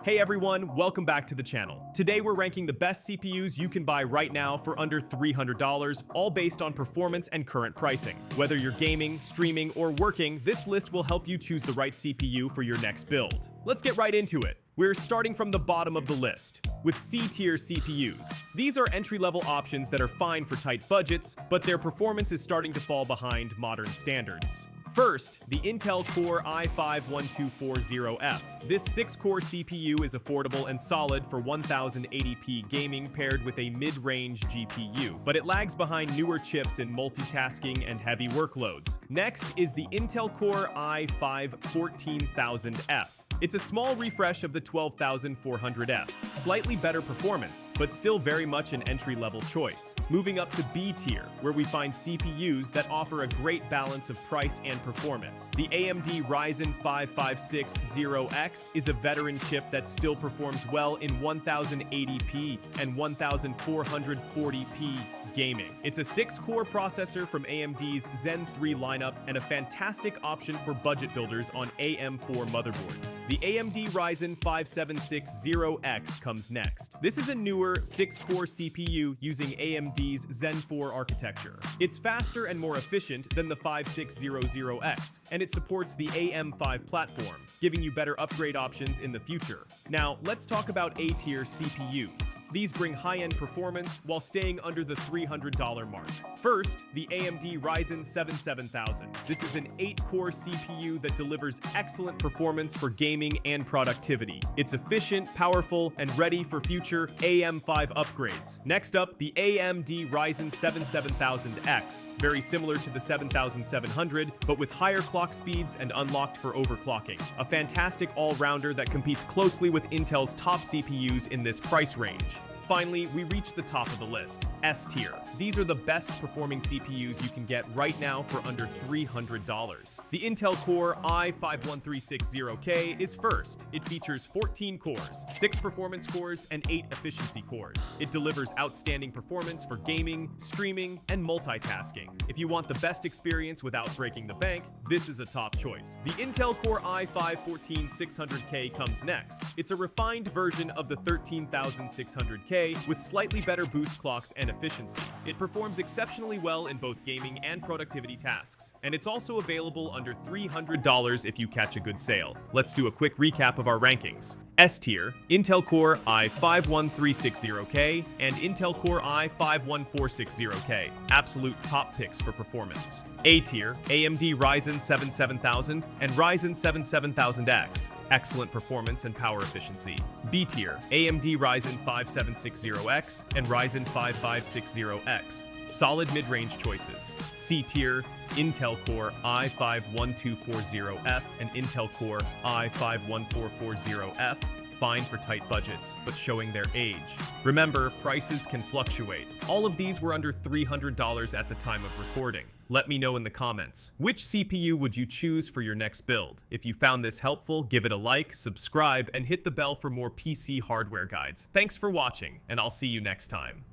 Hey everyone, welcome back to the channel. Today we're ranking the best CPUs you can buy right now for under $300, all based on performance and current pricing. Whether you're gaming, streaming, or working, this list will help you choose the right CPU for your next build. Let's get right into it. We're starting from the bottom of the list, with C-tier CPUs. These are entry-level options that are fine for tight budgets, but their performance is starting to fall behind modern standards. First, the Intel Core i5-1240F. This 6-core CPU is affordable and solid for 1080p gaming paired with a mid-range GPU, but it lags behind newer chips in multitasking and heavy workloads. Next is the Intel Core i5-14000F. It's a small refresh of the 12400F. Slightly better performance, but still very much an entry-level choice. Moving up to B tier, where we find CPUs that offer a great balance of price and performance. The AMD Ryzen 5560X is a veteran chip that still performs well in 1080p and 1440p gaming. It's a 6-core processor from AMD's Zen 3 lineup and a fantastic option for budget builders on AM4 motherboards. The AMD Ryzen 5760X comes next. This is a newer 6-core CPU using AMD's Zen 4 architecture. It's faster and more efficient than the 5600X, and it supports the AM5 platform, giving you better upgrade options in the future. Now, let's talk about A-tier CPUs. These bring high-end performance while staying under the $300 mark. First, the AMD Ryzen 7000. This is an 8-core CPU that delivers excellent performance for gaming and productivity. It's efficient, powerful, and ready for future AM5 upgrades. Next up, the AMD Ryzen 7000X. Very similar to the 7700, but with higher clock speeds and unlocked for overclocking. A fantastic all-rounder that competes closely with Intel's top CPUs in this price range. Finally, we reach the top of the list, S tier. These are the best performing CPUs you can get right now for under $300. The Intel Core i5-1360K is first. It features 14 cores, 6 performance cores, and 8 efficiency cores. It delivers outstanding performance for gaming, streaming, and multitasking. If you want the best experience without breaking the bank, this is a top choice. The Intel Core i5-14600K comes next. It's a refined version of the 13600K with slightly better boost clocks and efficiency. It performs exceptionally well in both gaming and productivity tasks, and it's also available under $300 if you catch a good sale. Let's do a quick recap of our rankings. S tier, Intel Core i5-1360K and Intel Core i5-1460K. Absolute top picks for performance. A tier, AMD Ryzen 7000 and Ryzen 7000X. Excellent performance and power efficiency. B tier, AMD Ryzen 5760X and Ryzen 5560X. Solid mid-range choices. C tier, Intel Core i5-1240F and Intel Core i5-1440F. Fine for tight budgets, but showing their age. Remember, prices can fluctuate. All of these were under $300 at the time of recording. Let me know in the comments, which CPU would you choose for your next build? If you found this helpful, give it a like, subscribe, and hit the bell for more PC hardware guides. Thanks for watching, and I'll see you next time.